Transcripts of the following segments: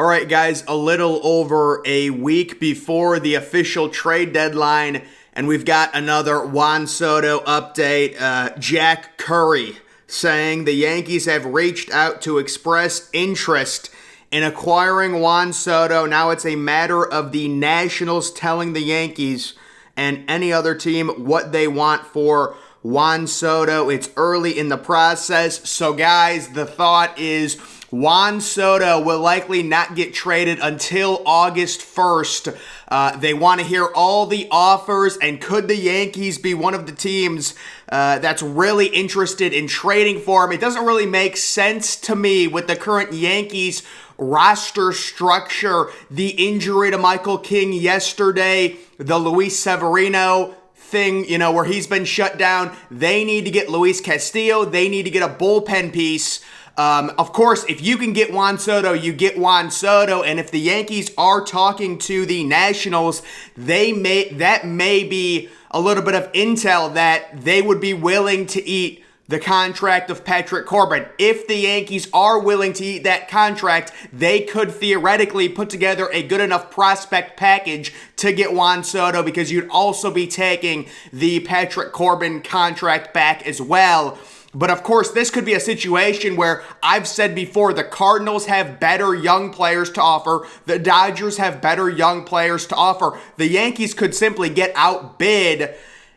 All right, guys, a little over a week before the official trade deadline, and we've got another Juan Soto update. Jack Curry saying the Yankees have reached out to express interest in acquiring Juan Soto. Now it's a matter of the Nationals telling the Yankees and any other team what they want for Juan Soto. It's early in the process. So, guys, the thought is Juan Soto will likely not get traded until August 1st. They want to hear all the offers, and could the Yankees be one of the teams that's really interested in trading for him? It doesn't really make sense to me with the current Yankees roster structure, the injury to Michael King yesterday, the Luis Severino thing, where he's been shut down. They need to get Luis Castillo. They need to get a bullpen piece. Of course, if you can get Juan Soto, you get Juan Soto. And if the Yankees are talking to the Nationals, that may be a little bit of intel that they would be willing to eat the contract of Patrick Corbin. If the Yankees are willing to eat that contract, they could theoretically put together a good enough prospect package to get Juan Soto, because you'd also be taking the Patrick Corbin contract back as well. But of course, this could be a situation where I've said before, the Cardinals have better young players to offer. The Dodgers have better young players to offer. The Yankees could simply get outbid.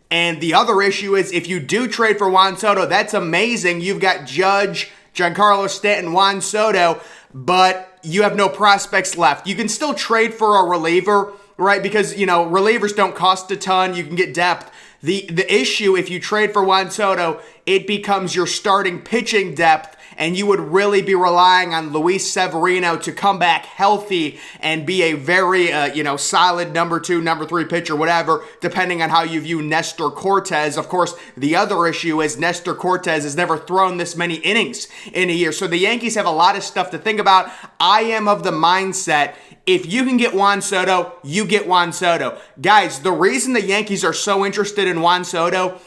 And the other issue is, if you do trade for Juan Soto, that's amazing. You've got Judge, Giancarlo Stanton, Juan Soto, but you have no prospects left. You can still trade for a reliever, right? Because, relievers don't cost a ton. You can get depth. The issue, if you trade for Juan Soto, it becomes your starting pitching depth, and you would really be relying on Luis Severino to come back healthy and be a very, solid number 2, number 3 pitcher, whatever, depending on how you view Nestor Cortes. Of course, the other issue is Nestor Cortes has never thrown this many innings in a year. So the Yankees have a lot of stuff to think about. I am of the mindset, if you can get Juan Soto, you get Juan Soto. Guys, the reason the Yankees are so interested in Juan Soto,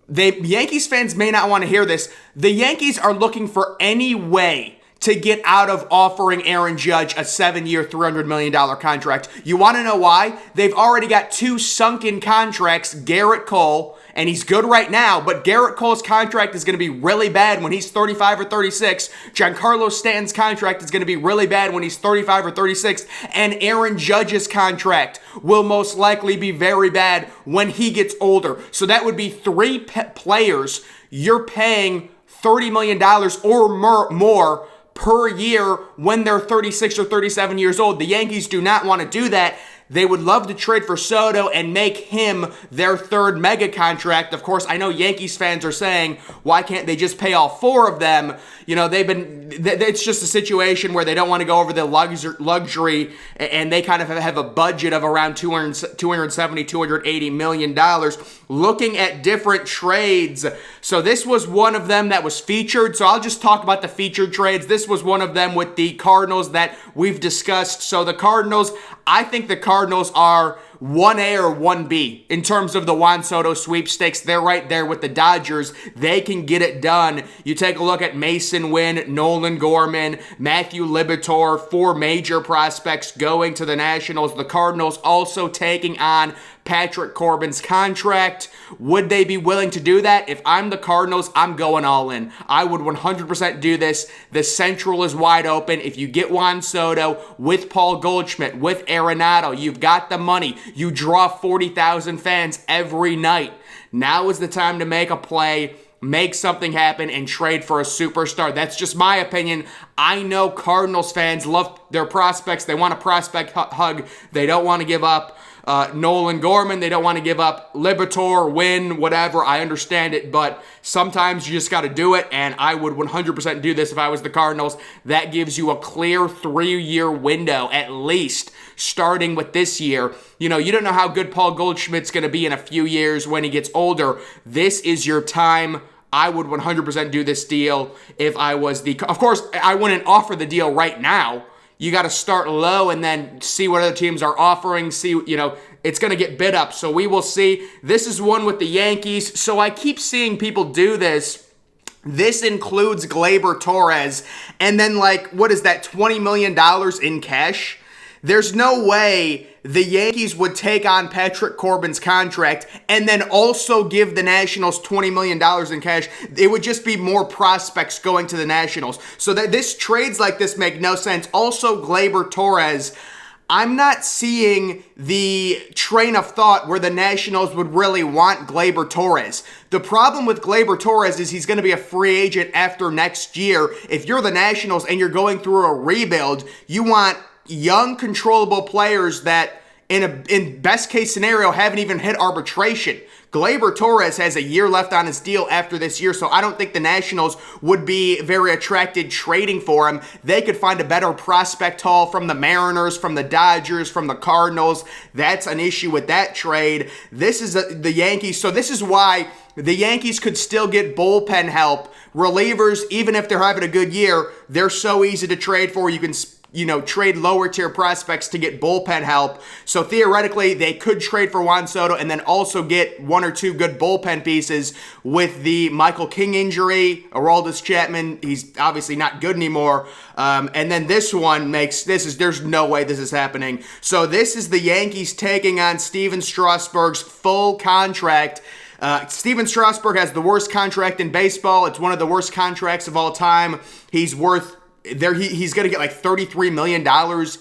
Yankees fans may not want to hear this. The Yankees are looking for any way to get out of offering Aaron Judge a 7-year, $300 million contract. You want to know why? They've already got 2 sunken contracts, Garrett Cole, and he's good right now, but Garrett Cole's contract is going to be really bad when he's 35 or 36. Giancarlo Stanton's contract is going to be really bad when he's 35 or 36. And Aaron Judge's contract will most likely be very bad when he gets older. So that would be 3 players you're paying $30 million or more per year when they're 36 or 37 years old. The Yankees do not want to do that. They would love to trade for Soto and make him their 3rd mega contract. Of course, I know Yankees fans are saying, why can't they just pay all 4 of them? It's just a situation where they don't want to go over the luxury, and they kind of have a budget of around $270, $280 million. Looking at different trades. So this was one of them that was featured. So I'll just talk about the featured trades. This was one of them with the Cardinals that we've discussed. So the Cardinals, I think the Cardinals are 1A or 1B in terms of the Juan Soto sweepstakes. They're right there with the Dodgers. They can get it done. You take a look at Mason Wynn, Nolan Gorman, Matthew Liberatore, 4 major prospects going to the Nationals. The Cardinals also taking on Patrick Corbin's contract. Would they be willing to do that? If I'm the Cardinals, I'm going all in. I would 100% do this. The Central is wide open. If you get Juan Soto with Paul Goldschmidt, with Arenado, you've got the money. You draw 40,000 fans every night. Now is the time to make a play, make something happen, and trade for a superstar. That's just my opinion. I know Cardinals fans love their prospects. They want a prospect hug. They don't want to give up Nolan Gorman. They don't want to give up Liberatore, Wynn, whatever. I understand it, but sometimes you just got to do it, and I would 100% do this if I was the Cardinals. That gives you a clear 3-year window, at least, starting with this year. You don't know how good Paul Goldschmidt's going to be in a few years when he gets older. This is your time. I would 100% do this deal if I was the... Of course, I wouldn't offer the deal right now. You got to start low and then see what other teams are offering. See, it's going to get bid up. So we will see. This is one with the Yankees. So I keep seeing people do this This includes Gleyber Torres, and then what is that, $20 million in cash? There's no way the Yankees would take on Patrick Corbin's contract and then also give the Nationals $20 million in cash. It would just be more prospects going to the Nationals. So that this trades like this make no sense. Also, Gleyber Torres, I'm not seeing the train of thought where the Nationals would really want Gleyber Torres. The problem with Gleyber Torres is he's going to be a free agent after next year. If you're the Nationals and you're going through a rebuild, you want young, controllable players that, in best case scenario, haven't even hit arbitration. Gleyber Torres has a year left on his deal after this year, so I don't think the Nationals would be very attracted trading for him. They could find a better prospect haul from the Mariners, from the Dodgers, from the Cardinals. That's an issue with that trade. This is the Yankees, so this is why the Yankees could still get bullpen help. Relievers, even if they're having a good year, they're so easy to trade for. You can trade lower tier prospects to get bullpen help. So theoretically, they could trade for Juan Soto and then also get one or two good bullpen pieces with the Michael King injury. Aroldis Chapman, he's obviously not good anymore. And then this one there's no way this is happening. So this is the Yankees taking on Steven Strasburg's full contract. Steven Strasburg has the worst contract in baseball. It's one of the worst contracts of all time. He's worth he's going to get $33 million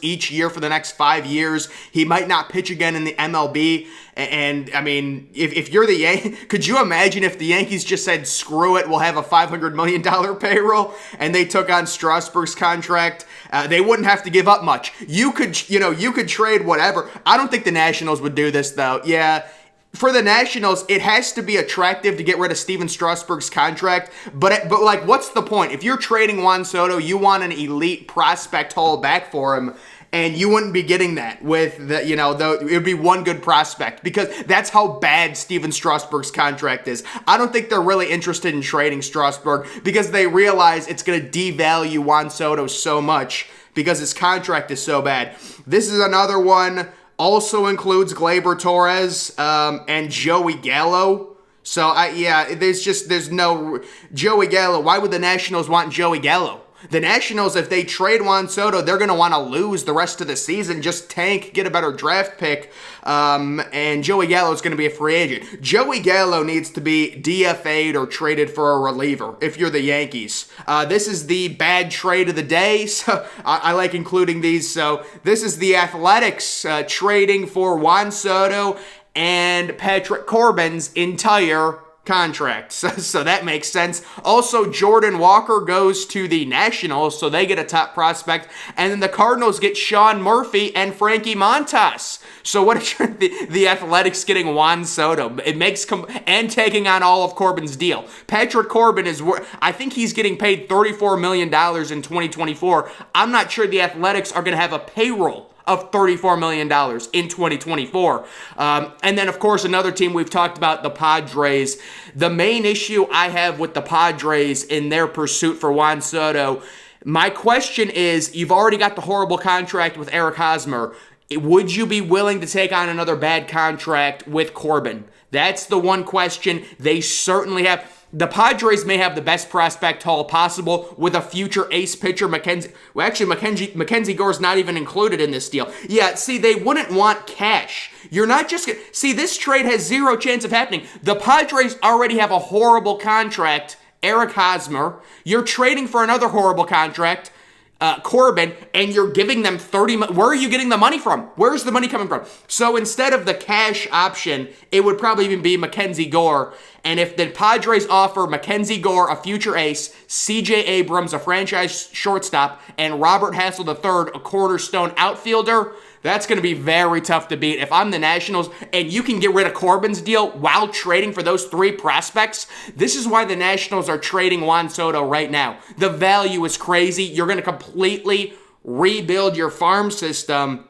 each year for the next 5 years. He might not pitch again in the MLB. And I mean, if you're the Yankees, could you imagine if the Yankees just said, screw it, we'll have a $500 million payroll, and they took on Strasburg's contract? They wouldn't have to give up much. You could trade whatever. I don't think the Nationals would do this, though. Yeah. For the Nationals, it has to be attractive to get rid of Steven Strasburg's contract, but what's the point? If you're trading Juan Soto, you want an elite prospect haul back for him, and you wouldn't be getting that with it would be one good prospect, because that's how bad Steven Strasburg's contract is. I don't think they're really interested in trading Strasburg because they realize it's going to devalue Juan Soto so much because his contract is so bad. This is another one. Also includes Gleyber Torres and Joey Gallo. So, there's no Joey Gallo. Why would the Nationals want Joey Gallo? The Nationals, if they trade Juan Soto, they're going to want to lose the rest of the season, just tank, get a better draft pick, and Joey Gallo is going to be a free agent. Joey Gallo needs to be DFA'd or traded for a reliever if you're the Yankees. This is the bad trade of the day, so I like including these. So this is the Athletics trading for Juan Soto and Patrick Corbin's entire contract. So that makes sense. Also, Jordan Walker goes to the Nationals, so they get a top prospect. And then the Cardinals get Sean Murphy and Frankie Montas. So what if you're the Athletics getting Juan Soto? It makes and taking on all of Corbin's deal. Patrick Corbin I think he's getting paid $34 million in 2024. I'm not sure the Athletics are going to have a payroll of $34 million in 2024. And then, of course, another team we've talked about, the Padres. The main issue I have with the Padres in their pursuit for Juan Soto, my question is, you've already got the horrible contract with Eric Hosmer. Would you be willing to take on another bad contract with Corbin? That's the one question. They certainly have. The Padres may have the best prospect haul possible with a future ace pitcher, Mackenzie. Well, actually, Mackenzie Gore's not even included in this deal. Yeah, see, they wouldn't want cash. You're not just going to... See, this trade has zero chance of happening. The Padres already have a horrible contract, Eric Hosmer. You're trading for another horrible contract, Corbin, and you're giving them where are you getting the money from? Where's the money coming from? So instead of the cash option, it would probably even be Mackenzie Gore. And if the Padres offer Mackenzie Gore, a future ace, C.J. Abrams, a franchise shortstop, and Robert Hassel III, a cornerstone outfielder, that's going to be very tough to beat. If I'm the Nationals and you can get rid of Corbin's deal while trading for those three prospects, this is why the Nationals are trading Juan Soto right now. The value is crazy. You're going to completely rebuild your farm system.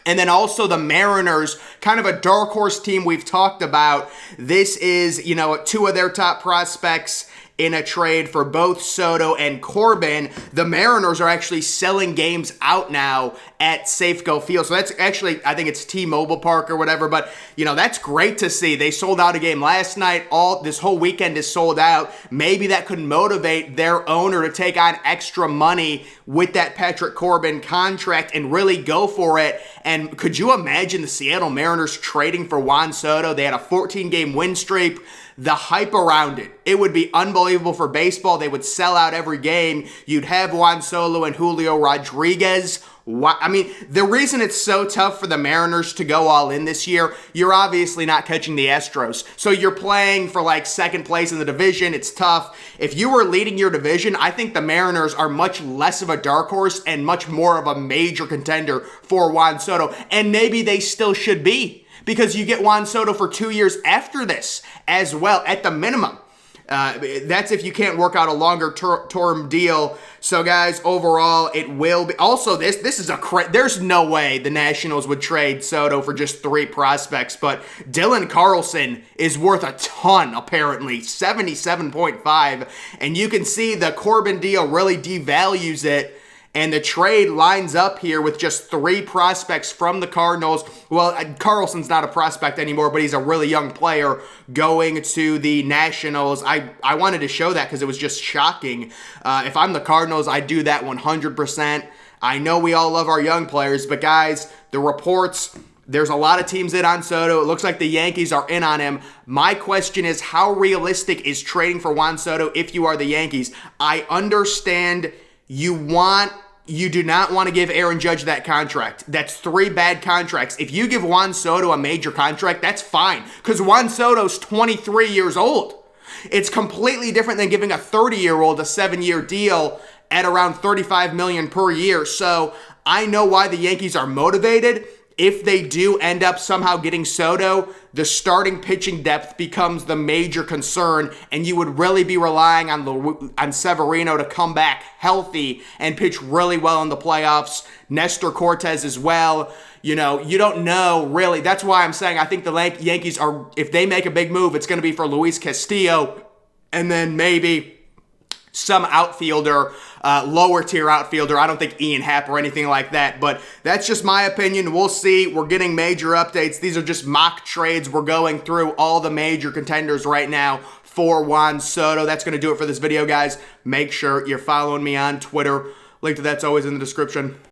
And then also the Mariners, kind of a dark horse team we've talked about. This is, two of their top prospects in a trade for both Soto and Corbin. The Mariners are actually selling games out now at Safeco Field. So that's actually, I think it's T-Mobile Park or whatever, but that's great to see. They sold out a game last night. This whole weekend is sold out. Maybe that could motivate their owner to take on extra money with that Patrick Corbin contract and really go for it. And could you imagine the Seattle Mariners trading for Juan Soto? They had a 14-game win streak. The hype around it. It would be unbelievable for baseball. They would sell out every game. You'd have Juan Soto and Julio Rodriguez. The reason it's so tough for the Mariners to go all in this year, you're obviously not catching the Astros. So you're playing for second place in the division. It's tough. If you were leading your division, I think the Mariners are much less of a dark horse and much more of a major contender for Juan Soto. And maybe they still should be, because you get Juan Soto for 2 years after this as well, at the minimum. That's if you can't work out a longer term deal. So guys, overall, it will be. Also, this is there's no way the Nationals would trade Soto for just 3 prospects, but Dylan Carlson is worth a ton, apparently, 77.5, and you can see the Corbin deal really devalues it. And the trade lines up here with just 3 prospects from the Cardinals. Well, Carlson's not a prospect anymore, but he's a really young player going to the Nationals. I wanted to show that because it was just shocking. If I'm the Cardinals, I'd do that 100%. I know we all love our young players, but guys, the reports, there's a lot of teams in on Soto. It looks like the Yankees are in on him. My question is, how realistic is trading for Juan Soto if you are the Yankees? I understand you do not want to give Aaron Judge that contract. That's 3 bad contracts. If you give Juan Soto a major contract, that's fine, because Juan Soto's 23 years old. It's completely different than giving a 30-year-old a 7-year deal at around $35 million per year. So I know why the Yankees are motivated. If they do end up somehow getting Soto, the starting pitching depth becomes the major concern, and you would really be relying on Severino to come back healthy and pitch really well in the playoffs. Nestor Cortez as well. You don't know really. That's why I'm saying I think the Yankees are, if they make a big move, it's going to be for Luis Castillo, and then maybe some outfielder, lower tier outfielder. I don't think Ian Happ or anything like that, but that's just my opinion. We'll see. We're getting major updates. These are just mock trades. We're going through all the major contenders right now for Juan Soto. That's going to do it for this video, guys. Make sure you're following me on Twitter. Link to that's always in the description.